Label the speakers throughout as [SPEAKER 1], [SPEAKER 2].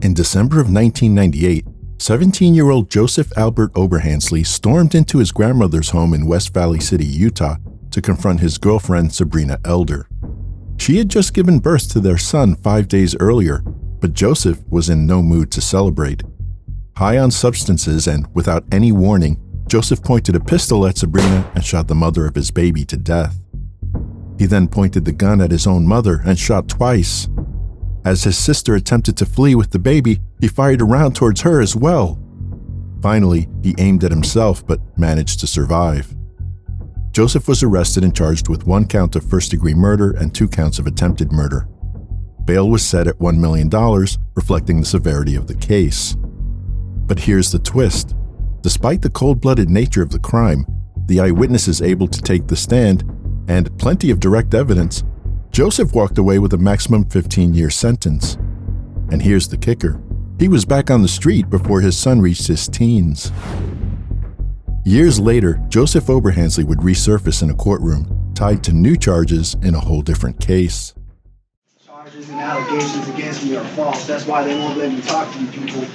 [SPEAKER 1] In December of 1998, 17-year-old Joseph Albert Oberhansley stormed into his grandmother's home in West Valley City, Utah, to confront his girlfriend, Sabrina Elder. She had just given birth to their son 5 days earlier, but Joseph was in no mood to celebrate. High on substances and without any warning, Joseph pointed a pistol at Sabrina and shot the mother of his baby to death. He then pointed the gun at his own mother and shot twice. As his sister attempted to flee with the baby, he fired a round towards her as well. Finally, he aimed at himself but managed to survive. Joseph was arrested and charged with 1 count of first-degree murder and 2 counts of attempted murder. Bail was set at $1 million, reflecting the severity of the case. But here's the twist. Despite the cold-blooded nature of the crime, the eyewitness is able to take the stand, and plenty of direct evidence, Joseph walked away with a maximum 15-year sentence. And here's the kicker. He was back on the street before his son reached his teens. Years later, Joseph Oberhansley would resurface in a courtroom, tied to new charges in a whole different case.
[SPEAKER 2] Charges and allegations against me are false. That's why they won't let me talk to you people.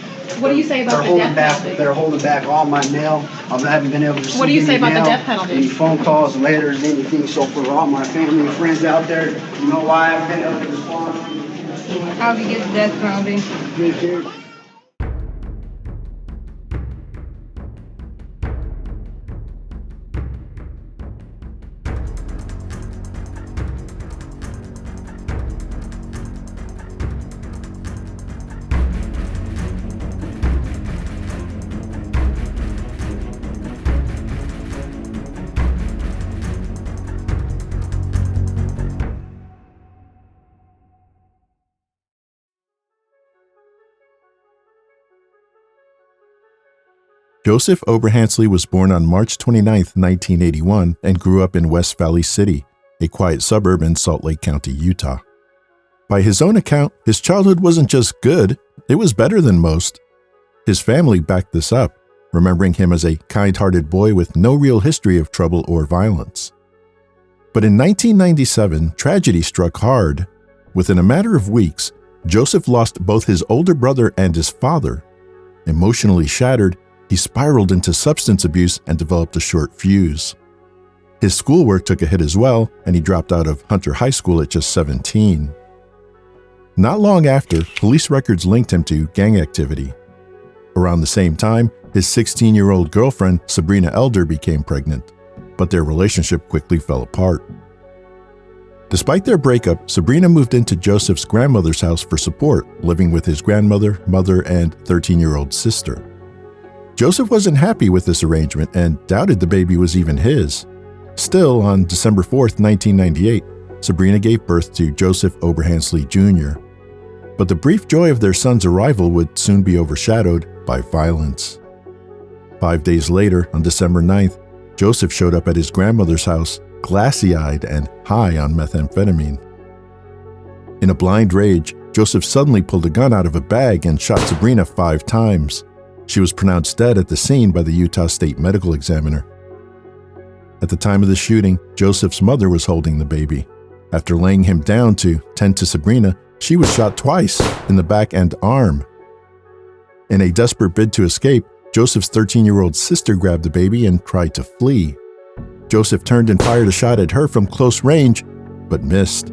[SPEAKER 3] What do you say about the death penalty?
[SPEAKER 2] They're holding back all my mail. I haven't been able to receive
[SPEAKER 3] What do you say about
[SPEAKER 2] mail,
[SPEAKER 3] the death penalty?
[SPEAKER 2] any phone calls, letters, anything. So for all my family and friends out there, you know why I haven't been able to respond?
[SPEAKER 3] How do you get the death penalty?
[SPEAKER 2] Good.
[SPEAKER 1] Joseph Oberhansley was born on March 29, 1981, and grew up in West Valley City, a quiet suburb in Salt Lake County, Utah. By his own account, his childhood wasn't just good, it was better than most. His family backed this up, remembering him as a kind-hearted boy with no real history of trouble or violence. But in 1997, tragedy struck hard. Within a matter of weeks, Joseph lost both his older brother and his father. Emotionally shattered, he spiraled into substance abuse and developed a short fuse. His schoolwork took a hit as well, and he dropped out of Hunter High School at just 17. Not long after, police records linked him to gang activity. Around the same time, his 16-year-old girlfriend, Sabrina Elder, became pregnant, but their relationship quickly fell apart. Despite their breakup, Sabrina moved into Joseph's grandmother's house for support, living with his grandmother, mother, and 13-year-old sister. Joseph wasn't happy with this arrangement and doubted the baby was even his. Still, on December 4, 1998, Sabrina gave birth to Joseph Oberhansley Jr. But the brief joy of their son's arrival would soon be overshadowed by violence. 5 days later, on December 9th, Joseph showed up at his grandmother's house, glassy-eyed and high on methamphetamine. In a blind rage, Joseph suddenly pulled a gun out of a bag and shot Sabrina 5 times. She was pronounced dead at the scene by the Utah State Medical Examiner. At the time of the shooting, Joseph's mother was holding the baby. After laying him down to tend to Sabrina, she was shot twice in the back and arm. In a desperate bid to escape, Joseph's 13-year-old sister grabbed the baby and tried to flee. Joseph turned and fired a shot at her from close range, but missed.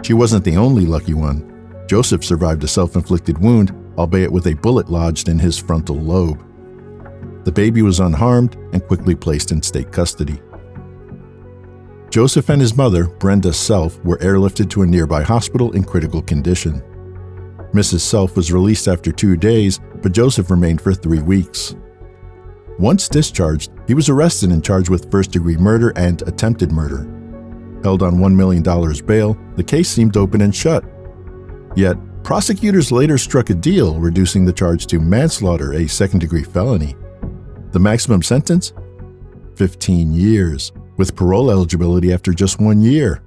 [SPEAKER 1] She wasn't the only lucky one. Joseph survived a self-inflicted wound, albeit with a bullet lodged in his frontal lobe. The baby was unharmed and quickly placed in state custody. Joseph and his mother, Brenda Self, were airlifted to a nearby hospital in critical condition. Mrs. Self was released after 2 days, but Joseph remained for 3 weeks. Once discharged, he was arrested and charged with first-degree murder and attempted murder. Held on $1 million bail, the case seemed open and shut. Yet, prosecutors later struck a deal, reducing the charge to manslaughter, a second-degree felony. The maximum sentence? 15 years, with parole eligibility after just 1 year.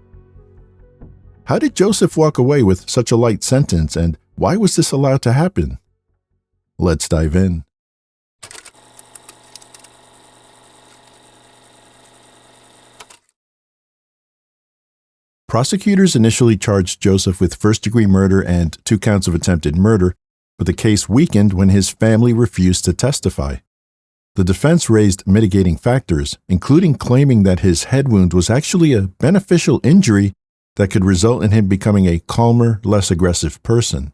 [SPEAKER 1] How did Joseph walk away with such a light sentence, and why was this allowed to happen? Let's dive in. Prosecutors initially charged Joseph with first-degree murder and 2 counts of attempted murder, but the case weakened when his family refused to testify. The defense raised mitigating factors, including claiming that his head wound was actually a beneficial injury that could result in him becoming a calmer, less aggressive person.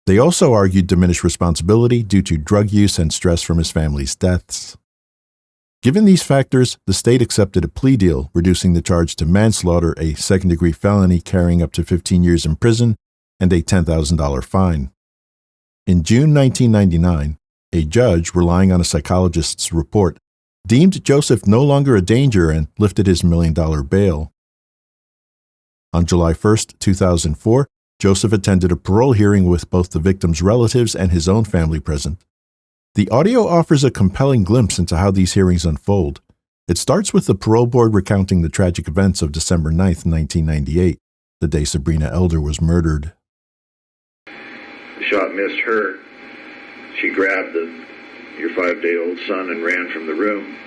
[SPEAKER 1] They also argued diminished responsibility due to drug use and stress from his family's deaths. Given these factors, the state accepted a plea deal, reducing the charge to manslaughter, a second-degree felony carrying up to 15 years in prison, and a $10,000 fine. In June 1999, a judge, relying on a psychologist's report, deemed Joseph no longer a danger and lifted his $1 million bail. On July 1, 2004, Joseph attended a parole hearing with both the victim's relatives and his own family present. The audio offers a compelling glimpse into how these hearings unfold. It starts with the parole board recounting the tragic events of December 9, 1998, the day Sabrina Elder was murdered.
[SPEAKER 4] The shot missed her. She grabbed your 5-day-old son and ran from the room.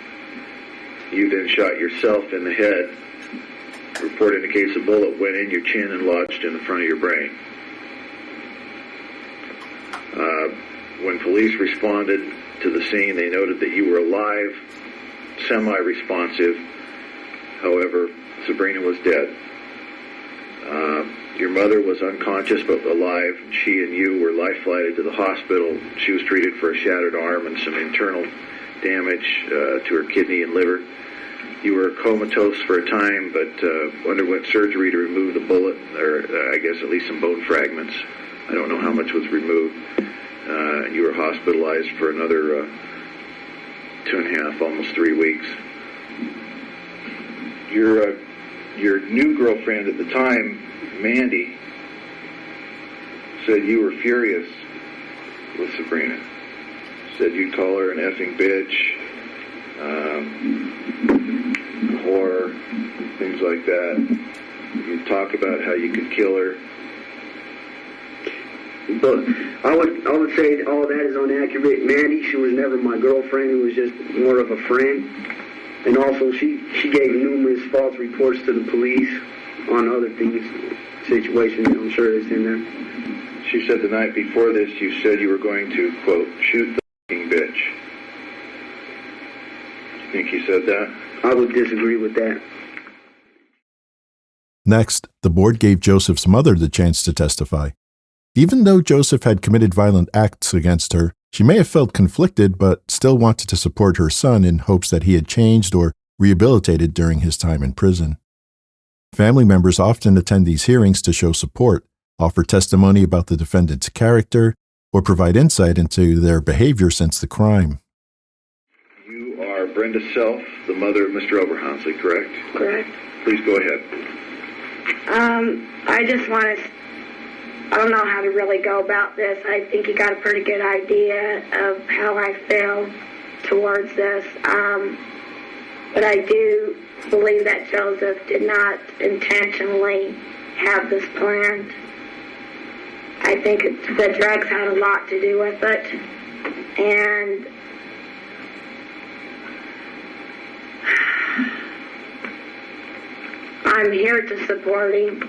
[SPEAKER 4] You then shot yourself in the head. Report indicates a bullet went in your chin and lodged in the front of your brain. When police responded to the scene, they noted that you were alive, semi-responsive. However, Sabrina was dead. Your mother was unconscious but alive. She and you were life-flighted to the hospital. She was treated for a shattered arm and some internal damage to her kidney and liver. You were comatose for a time, but underwent surgery to remove the bullet, or I guess at least some bone fragments. I don't know how much was removed. You were hospitalized for another 2.5, almost 3 weeks. Your new girlfriend at the time, Mandy, said you were furious with Sabrina. Said you'd call her an effing bitch, whore, things like that. You'd talk about how you could kill her.
[SPEAKER 2] But I would say all that is inaccurate. Mandy, she was never my girlfriend. It was just more of a friend. And also, she gave numerous false reports to the police on other things, situations. I'm sure it's in there.
[SPEAKER 4] She said the night before this, you said you were going to, quote, shoot the f***ing bitch. You think you said that?
[SPEAKER 2] I would disagree with that.
[SPEAKER 1] Next, the board gave Joseph's mother the chance to testify. Even though Joseph had committed violent acts against her, she may have felt conflicted but still wanted to support her son in hopes that he had changed or rehabilitated during his time in prison. Family members often attend these hearings to show support, offer testimony about the defendant's character, or provide insight into their behavior since the crime.
[SPEAKER 4] You are Brenda Self, the mother of Mr. Oberhansley, correct?
[SPEAKER 5] Correct.
[SPEAKER 4] Please go ahead.
[SPEAKER 5] I just want to, I don't know how to really go about this. I think you got a pretty good idea of how I feel towards this. But I do believe that Joseph did not intentionally have this planned. I think the drugs had a lot to do with it. And I'm here to support him.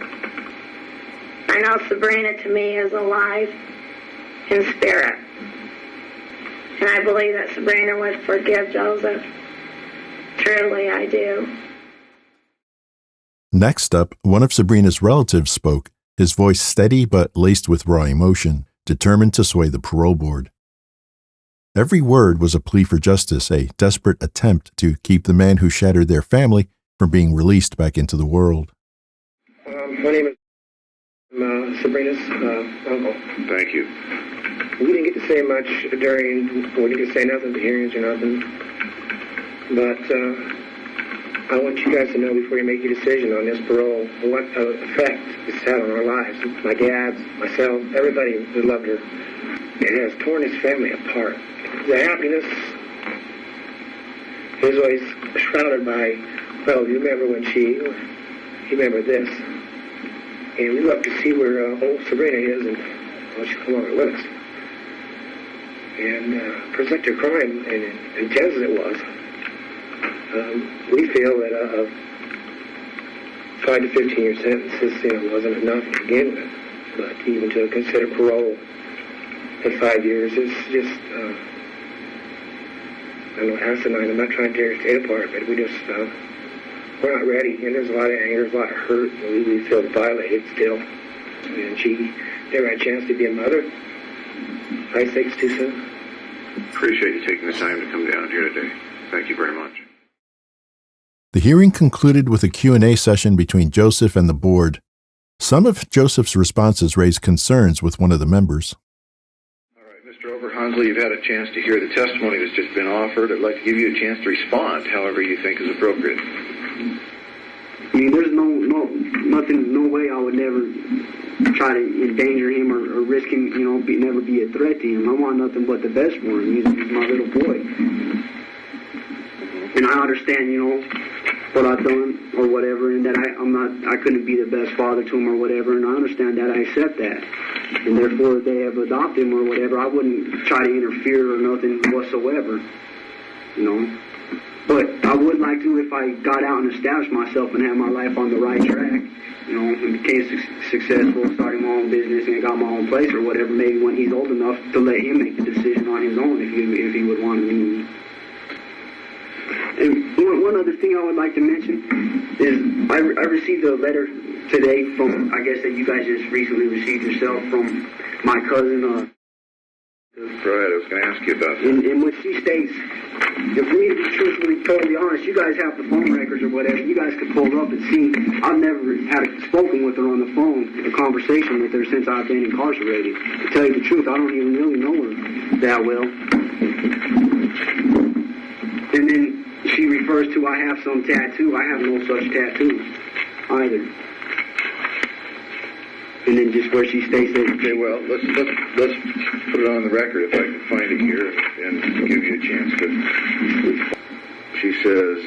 [SPEAKER 5] I know Sabrina to me is alive in spirit. And I believe that Sabrina would forgive Joseph. Truly, I do.
[SPEAKER 1] Next up, one of Sabrina's relatives spoke, his voice steady but laced with raw emotion, determined to sway the parole board. Every word was a plea for justice, a desperate attempt to keep the man who shattered their family from being released back into the world.
[SPEAKER 6] My name is Sabrina's uncle.
[SPEAKER 4] Thank you.
[SPEAKER 6] We didn't get to say much we didn't get to say nothing at the hearings or nothing. But I want you guys to know before you make your decision on this parole what effect it's had on our lives. My dad, myself, everybody who loved her. It has torn his family apart. The happiness is always shrouded by, well, you remember when you remember this. And we love to see where old Sabrina is and well, she's no longer with us. And present her crime, and intense as it was, we feel that a 5 to 15 year sentence wasn't enough to begin with, but even to consider parole for 5 years is just, I don't know, asinine. I'm not trying to tear the state apart, but we just, we're not ready. And there's a lot of anger, there's a lot of hurt, and we feel violated still. And she never had a chance to be a mother. I think it's too soon.
[SPEAKER 4] Appreciate you taking the time to come down here today. Thank you very much.
[SPEAKER 1] The hearing concluded with a Q&A session between Joseph and the board. Some of Joseph's responses raised concerns with one of the members.
[SPEAKER 4] All right, Mr. Oberhansley, you've had a chance to hear the testimony that's just been offered. I'd like to give you a chance to respond however you think is appropriate.
[SPEAKER 2] I mean, there's no way I would never try to endanger him or risk him, never be a threat to him. I want nothing but the best for him. He's my little boy. And I understand, what I've done or whatever, and that I couldn't be the best father to him or whatever, and I understand that, I accept that. And therefore, if they have adopted him or whatever, I wouldn't try to interfere or nothing whatsoever, But I would like to, if I got out and established myself and had my life on the right track, and became successful, starting my own business and got my own place or whatever, maybe when he's old enough to let him make the decision on his own if he would want to meet me. And one other thing I would like to mention is I received a letter today from, I guess that you guys just recently received yourself, from my cousin.
[SPEAKER 4] Go ahead, I was going to ask you about that.
[SPEAKER 2] In which she states, and for me to be truthfully, totally honest, you guys have the phone records or whatever, you guys could pull it up and see. I've never spoken with her on the phone, a conversation with her since I've been incarcerated. To tell you the truth, I don't even really know her that well. And then she refers to, I have some tattoo. I have no such tattoo either. And then just where she states that.
[SPEAKER 4] Okay, well, let's put it on the record if I can find it here and give you a chance to. She says,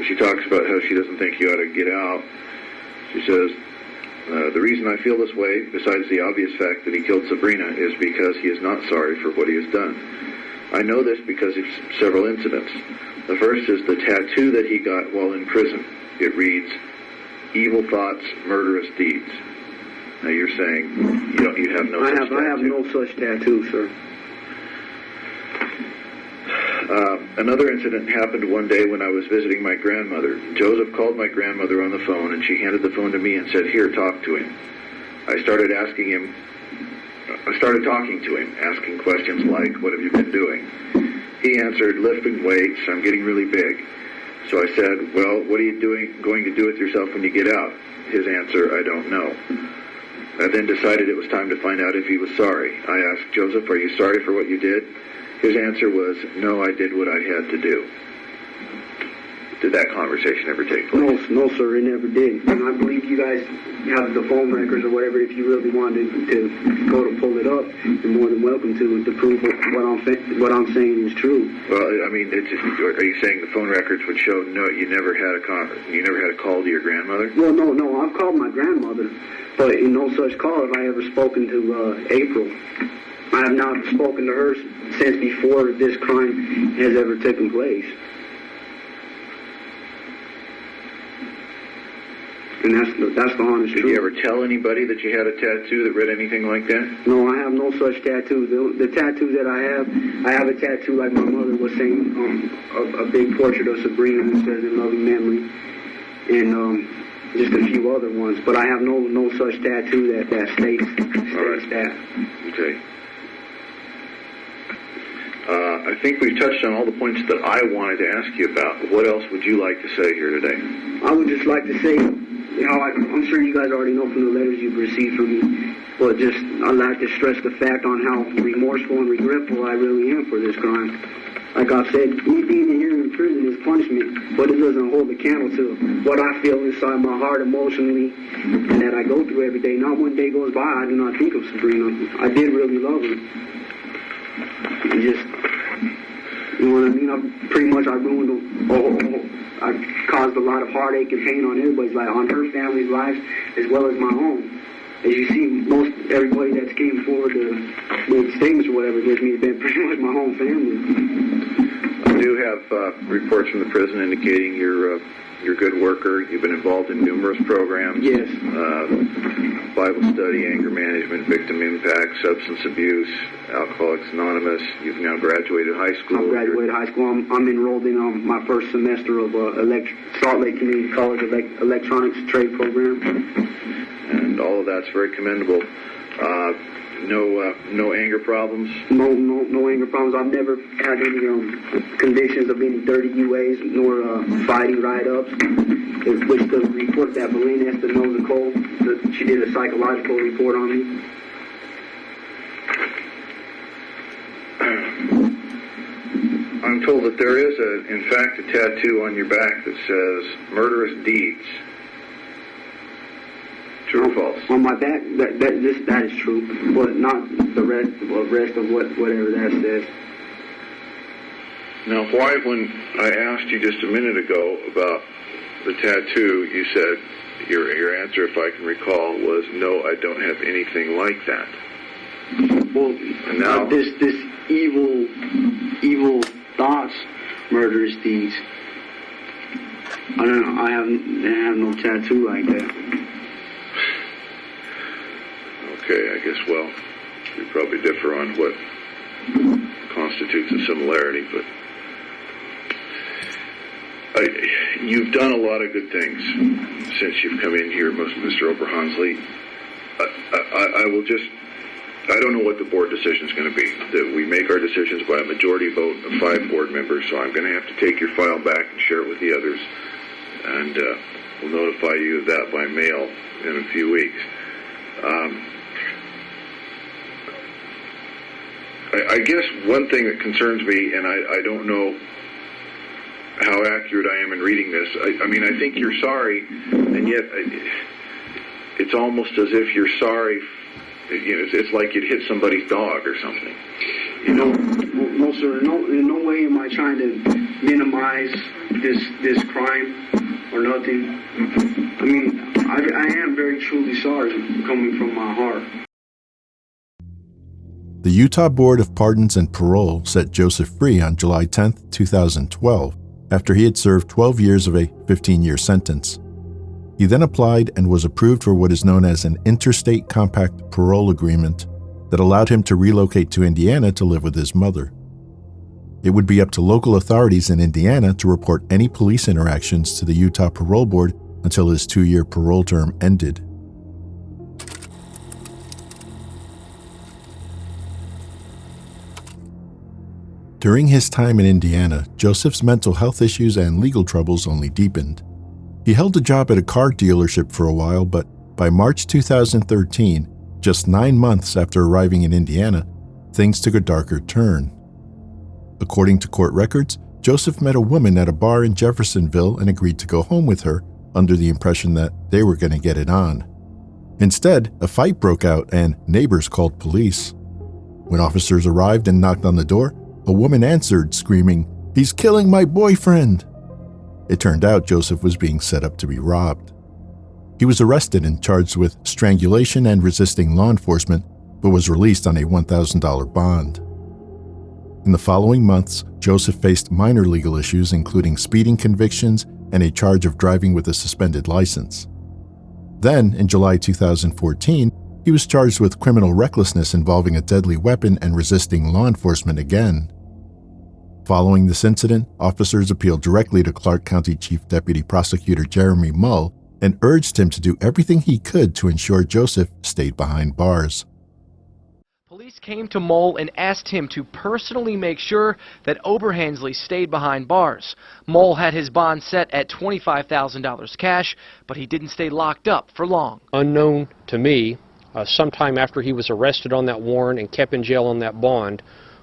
[SPEAKER 4] she talks about how she doesn't think you ought to get out. She says, the reason I feel this way, besides the obvious fact that he killed Sabrina, is because he is not sorry for what he has done. I know this because of several incidents. The first is the tattoo that he got while in prison. It reads, "Evil thoughts, murderous deeds." Now you're saying you have no such tattoo.
[SPEAKER 2] I have no such tattoo, sir.
[SPEAKER 4] Another incident happened one day when I was visiting my grandmother. Joseph called my grandmother on the phone, and she handed the phone to me and said, "Here, talk to him." I started talking to him, asking questions like, "What have you been doing?" He answered, "Lifting weights. I'm getting really big." So I said, "Well, what are you going to do with yourself when you get out?" His answer, "I don't know." I then decided it was time to find out if he was sorry. I asked, "Joseph, are you sorry for what you did?" His answer was, "No, I did what I had to do." Did that conversation ever take place?
[SPEAKER 2] No, sir, it never did. And I believe you guys have the phone records or whatever. If you really wanted to go to pull it up, you're more than welcome to prove what I'm saying is true.
[SPEAKER 4] Well, I mean, are you saying the phone records would show no? You never had a call to your grandmother?
[SPEAKER 2] Well, no, I've called my grandmother, but in no such call have I ever spoken to April. I have not spoken to her since before this crime has ever taken place. And that's the honest truth.
[SPEAKER 4] Did you ever tell anybody that you had a tattoo that read anything like that?
[SPEAKER 2] No, I have no such tattoo. The tattoo that I have a tattoo, like my mother was saying, a big portrait of Sabrina that says "in loving memory," and just a few other ones. But I have no such tattoo that states that.
[SPEAKER 4] Okay. I think we've touched on all the points that I wanted to ask you about. What else would you like to say here today?
[SPEAKER 2] I would just like to say, I'm sure you guys already know from the letters you've received from me, but I'd like to stress the fact on how remorseful and regretful I really am for this crime. Like I said, me being here in prison is punishment, but it doesn't hold a candle to what I feel inside my heart emotionally and that I go through every day. Not one day goes by I do not think of Sabrina. I did really love her. And just, you know what I mean? I ruined I caused a lot of heartache and pain on everybody's life, on her family's lives as well as my own. As you see, everybody that's came forward to make statements or whatever against me has been pretty much my whole family.
[SPEAKER 4] do have reports from the prison indicating you're a good worker. You've been involved in numerous programs.
[SPEAKER 2] Yes.
[SPEAKER 4] Bible study, anger management, victim impact, substance abuse, Alcoholics Anonymous. You've now graduated high school.
[SPEAKER 2] I graduated high school. I'm enrolled in my first semester of Salt Lake Community College electronics trade program.
[SPEAKER 4] And all of that's very commendable. No anger problems?
[SPEAKER 2] No anger problems. I've never had any convictions of any dirty UAs nor fighting write-ups. Which the report that Melina Espinosa-Cole, she did a psychological report on me.
[SPEAKER 4] I'm told that there is, in fact, a tattoo on your back that says murderous deeds. True or false?
[SPEAKER 2] On my back, that is true, but not the rest of whatever that says.
[SPEAKER 4] Now, why, when I asked you just a minute ago about the tattoo, you said your answer, if I can recall, was no, I don't have anything like that.
[SPEAKER 2] Well,
[SPEAKER 4] and now
[SPEAKER 2] this evil thoughts, murderous deeds. I don't know. I have no tattoo like that.
[SPEAKER 4] Okay, I guess, well, we probably differ on what constitutes a similarity, but you've done a lot of good things since you've come in here, Mr. Oberhansley. I don't know what the board decision is going to be. That we make our decisions by a majority vote of 5 board members, so I'm going to have to take your file back and share it with the others, and we'll notify you of that by mail in a few weeks. I guess one thing that concerns me, and I don't know how accurate I am in reading this, I mean, I think you're sorry, and yet it's almost as if you're sorry, it's like you'd hit somebody's dog or something.
[SPEAKER 2] No, sir, in no way am I trying to minimize this crime or nothing. I mean, I am very truly sorry, coming from my heart.
[SPEAKER 1] The Utah Board of Pardons and Parole set Joseph free on July 10, 2012, after he had served 12 years of a 15-year sentence. He then applied and was approved for what is known as an interstate compact parole agreement that allowed him to relocate to Indiana to live with his mother. It would be up to local authorities in Indiana to report any police interactions to the Utah Parole Board until his 2-year parole term ended. During his time in Indiana, Joseph's mental health issues and legal troubles only deepened. He held a job at a car dealership for a while, but by March 2013, just 9 months after arriving in Indiana, things took a darker turn. According to court records, Joseph met a woman at a bar in Jeffersonville and agreed to go home with her, under the impression that they were going to get it on. Instead, a fight broke out and neighbors called police. When officers arrived and knocked on the door, a woman answered, screaming, "He's killing my boyfriend!" It turned out Joseph was being set up to be robbed. He was arrested and charged with strangulation and resisting law enforcement, but was released on a $1,000 bond. In the following months, Joseph faced minor legal issues, including speeding convictions and a charge of driving with a suspended license. Then, in July 2014, he was charged with criminal recklessness involving a deadly weapon and resisting law enforcement again. Following this incident, officers appealed directly to Clark County Chief Deputy Prosecutor Jeremy Mull and urged him to do everything he could to ensure Joseph stayed behind bars.
[SPEAKER 7] Police came to Mull and asked him to personally make sure that Oberhansley stayed behind bars. Mull had his bond set at $25,000 cash, but he didn't stay locked up for long.
[SPEAKER 8] Unknown to me, sometime after he was arrested on that warrant and kept in jail on that bond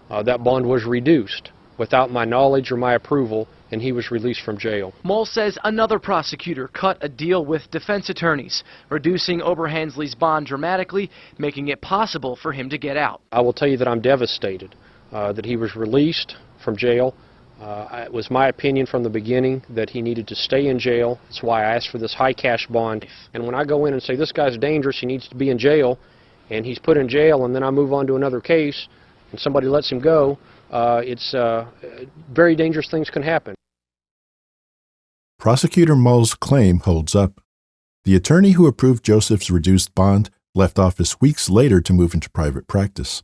[SPEAKER 8] was reduced without my knowledge or my approval, and he was released from jail.
[SPEAKER 7] Mull says another prosecutor cut a deal with defense attorneys, reducing Oberhansley's bond dramatically, making it possible for him to get out.
[SPEAKER 8] I will tell you that I'm devastated that he was released from jail. It was my opinion from the beginning that he needed to stay in jail. That's why I asked for this high cash bond. And when I go in and say this guy's dangerous, he needs to be in jail, and he's put in jail, and then I move on to another case, and somebody lets him go, very dangerous things can happen.
[SPEAKER 1] Prosecutor Mull's claim holds up. The attorney who approved Joseph's reduced bond left office weeks later to move into private practice.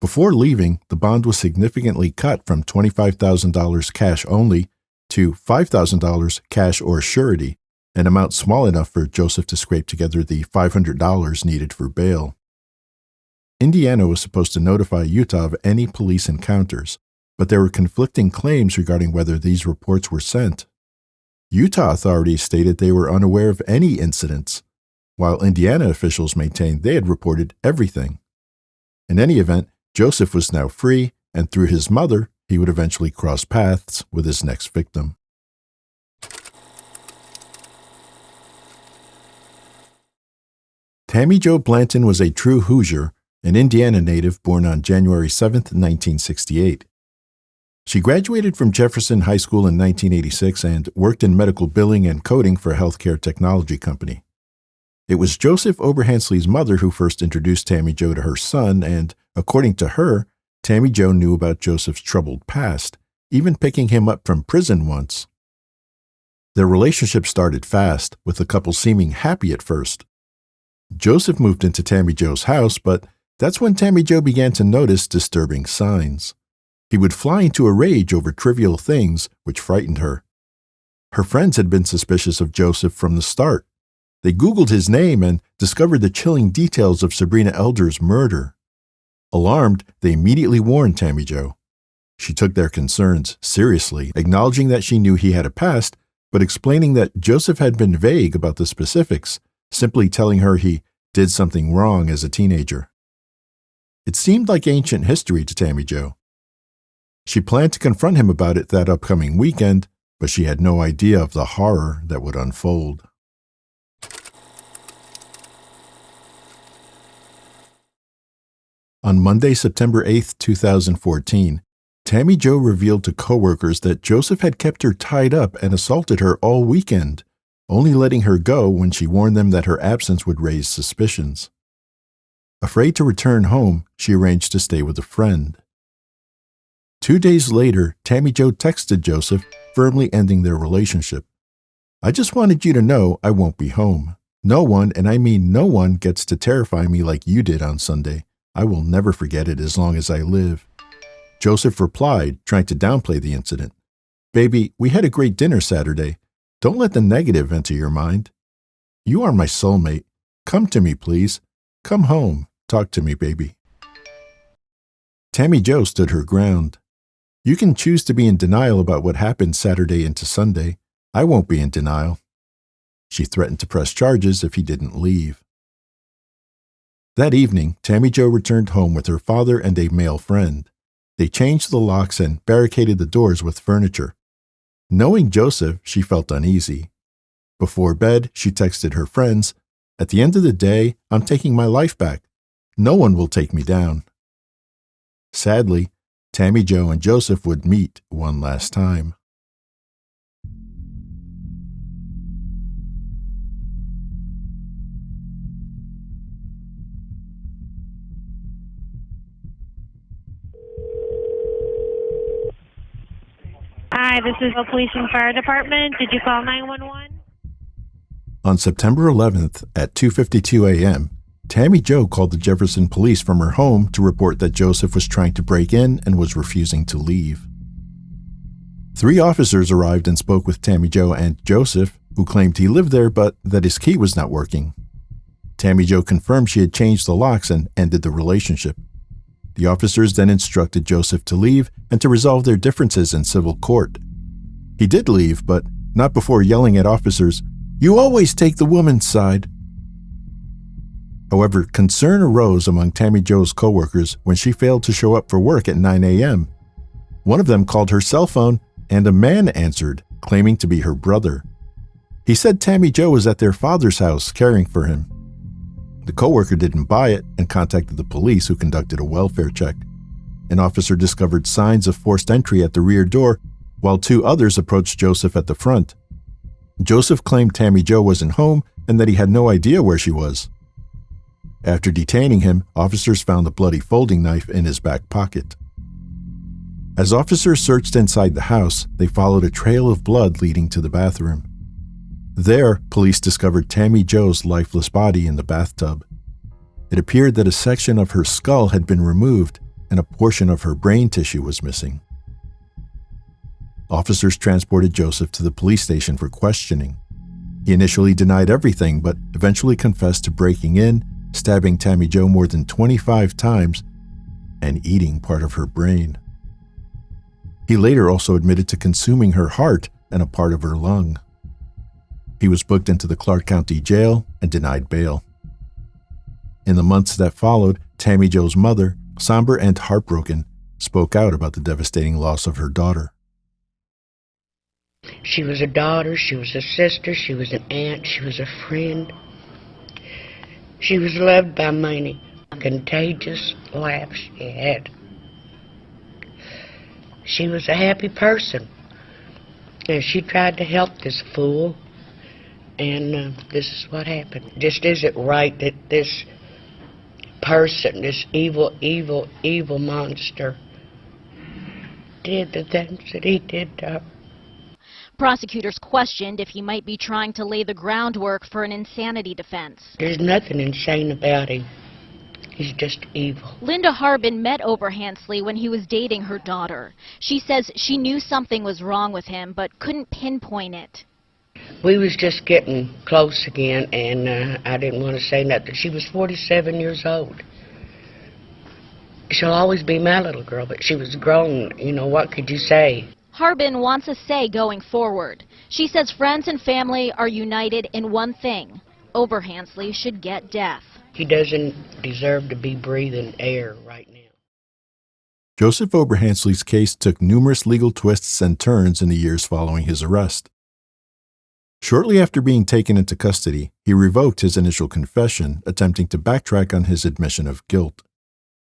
[SPEAKER 1] Before leaving, the bond was significantly cut from $25,000 cash only to $5,000 cash or surety, an amount small enough for Joseph to scrape together the $500 needed for bail. Indiana was supposed to notify Utah of any police encounters, but there were conflicting claims regarding whether these reports were sent. Utah authorities stated they were unaware of any incidents, while Indiana officials maintained they had reported everything. In any event, Joseph was now free, and through his mother, he would eventually cross paths with his next victim. Tammy Jo Blanton was a true Hoosier, an Indiana native born on January 7, 1968. She graduated from Jefferson High School in 1986 and worked in medical billing and coding for a healthcare technology company. It was Joseph Oberhansley's mother who first introduced Tammy Jo to her son, and, according to her, Tammy Jo knew about Joseph's troubled past, even picking him up from prison once. Their relationship started fast, with the couple seeming happy at first. Joseph moved into Tammy Jo's house, but that's when Tammy Jo began to notice disturbing signs. He would fly into a rage over trivial things, which frightened her. Her friends had been suspicious of Joseph from the start. They Googled his name and discovered the chilling details of Sabrina Elder's murder. Alarmed, they immediately warned Tammy Jo. She took their concerns seriously, acknowledging that she knew he had a past, but explaining that Joseph had been vague about the specifics, simply telling her he did something wrong as a teenager. It seemed like ancient history to Tammy Jo. She planned to confront him about it that upcoming weekend, but she had no idea of the horror that would unfold. On Monday, September 8, 2014, Tammy Jo revealed to coworkers that Joseph had kept her tied up and assaulted her all weekend, only letting her go when she warned them that her absence would raise suspicions. Afraid to return home, she arranged to stay with a friend. 2 days later, Tammy Jo texted Joseph, firmly ending their relationship. "I just wanted you to know I won't be home. No one, and I mean no one, gets to terrify me like you did on Sunday. I will never forget it as long as I live." Joseph replied, trying to downplay the incident. "Baby, we had a great dinner Saturday. Don't let the negative enter your mind. You are my soulmate. Come to me, please. Come home. Talk to me, baby." Tammy Jo stood her ground. "You can choose to be in denial about what happened Saturday into Sunday. I won't be in denial." She threatened to press charges if he didn't leave. That evening, Tammy Jo returned home with her father and a male friend. They changed the locks and barricaded the doors with furniture. Knowing Joseph, she felt uneasy. Before bed, she texted her friends, "At the end of the day, I'm taking my life back. No one will take me down." Sadly, Tammy Jo and Joseph would meet one last time.
[SPEAKER 9] Hi, this is the Police and Fire Department. Did you call 911?
[SPEAKER 1] On September 11th at 2:52 a.m., Tammy Jo called the Jefferson police from her home to report that Joseph was trying to break in and was refusing to leave. 3 officers arrived and spoke with Tammy Jo and Joseph, who claimed he lived there but that his key was not working. Tammy Jo confirmed she had changed the locks and ended the relationship. The officers then instructed Joseph to leave and to resolve their differences in civil court. He did leave, but not before yelling at officers, "You always take the woman's side." However, concern arose among Tammy Jo's coworkers when she failed to show up for work at 9 a.m. One of them called her cell phone, and a man answered, claiming to be her brother. He said Tammy Jo was at their father's house caring for him. The coworker didn't buy it and contacted the police, who conducted a welfare check. An officer discovered signs of forced entry at the rear door, while 2 others approached Joseph at the front. Joseph claimed Tammy Jo wasn't home and that he had no idea where she was. After detaining him, officers found a bloody folding knife in his back pocket. As officers searched inside the house, they followed a trail of blood leading to the bathroom. There, police discovered Tammy Jo's lifeless body in the bathtub. It appeared that a section of her skull had been removed and a portion of her brain tissue was missing. Officers transported Joseph to the police station for questioning. He initially denied everything, but eventually confessed to breaking in, stabbing Tammy Jo more than 25 times, and eating part of her brain. He later also admitted to consuming her heart and a part of her lung. He was booked into the Clark County Jail and denied bail. In the months that followed, Tammy Jo's mother, somber and heartbroken, spoke out about the devastating loss of her daughter.
[SPEAKER 10] She was a daughter, she was a sister, she was an aunt, she was a friend. She was loved by many. Contagious laugh she had. She was a happy person. And she tried to help this fool. And this is what happened. Just isn't right that this person, this evil, evil, evil monster, did the things that he did to her.
[SPEAKER 11] Prosecutors questioned if he might be trying to lay the groundwork for an insanity defense.
[SPEAKER 10] There's nothing insane about him. He's just evil.
[SPEAKER 11] Linda Harbin met Oberhansley when he was dating her daughter. She says she knew something was wrong with him, but couldn't pinpoint it.
[SPEAKER 10] We was just getting close again, and I didn't want to say nothing. She was 47 years old. She'll always be my little girl, but she was grown. You know, what could you say?
[SPEAKER 11] Harbin wants a say going forward. She says friends and family are united in one thing. Oberhansley should get death.
[SPEAKER 10] He doesn't deserve to be breathing air right now.
[SPEAKER 1] Joseph Oberhansley's case took numerous legal twists and turns in the years following his arrest. Shortly after being taken into custody, he revoked his initial confession, attempting to backtrack on his admission of guilt.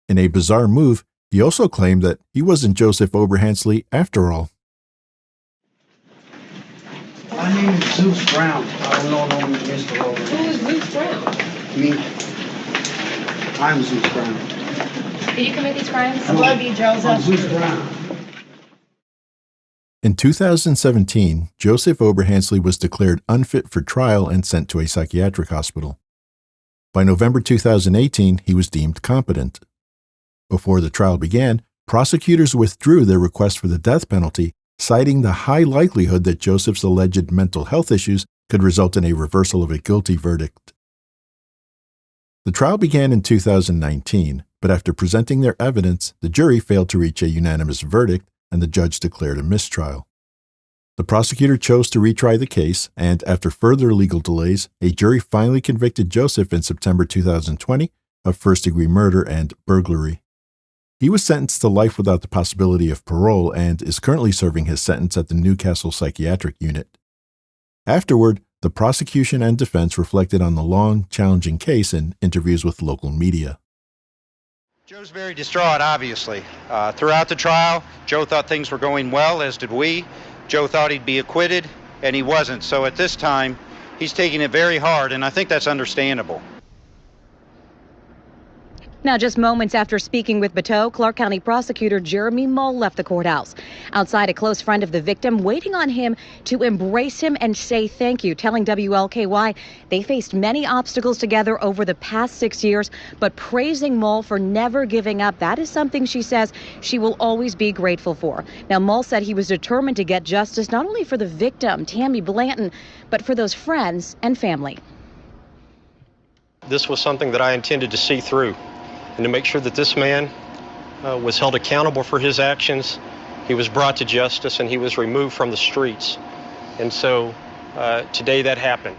[SPEAKER 1] In a bizarre move, he also claimed that he wasn't Joseph Oberhansley after all.
[SPEAKER 12] My name is Zeus Brown. I don't know Mr. Oberhansley.
[SPEAKER 3] Who is Zeus Brown?
[SPEAKER 12] Me. I'm Zeus Brown.
[SPEAKER 3] Did you commit these crimes?
[SPEAKER 12] I love you, Joseph. I'm Zeus Brown.
[SPEAKER 1] In 2017, Joseph Oberhansley was declared unfit for trial and sent to a psychiatric hospital. By November 2018, he was deemed competent. Before the trial began, prosecutors withdrew their request for the death penalty, citing the high likelihood that Joseph's alleged mental health issues could result in a reversal of a guilty verdict. The trial began in 2019, but after presenting their evidence, the jury failed to reach a unanimous verdict and the judge declared a mistrial. The prosecutor chose to retry the case, and after further legal delays, a jury finally convicted Joseph in September 2020 of first-degree murder and burglary. He was sentenced to life without the possibility of parole and is currently serving his sentence at the Newcastle Psychiatric Unit. Afterward, the prosecution and defense reflected on the long, challenging case in interviews with local media.
[SPEAKER 13] Joe's very distraught, obviously. Throughout the trial, Joe thought things were going well, as did we. Joe thought he'd be acquitted, and he wasn't. So at this time, he's taking it very hard, and I think that's understandable.
[SPEAKER 14] Now, just moments after speaking with Bateau, Clark County prosecutor Jeremy Mull left the courthouse. Outside, a close friend of the victim waiting on him to embrace him and say thank you, telling WLKY they faced many obstacles together over the past 6 years, but praising Mull for never giving up. That is something she says she will always be grateful for. Now, Mull said he was determined to get justice not only for the victim, Tammy Blanton, but for those friends and family.
[SPEAKER 8] This was something that I intended to see through, and to make sure that this man was held accountable for his actions. He was brought to justice, and he was removed from the streets. And so today that happened.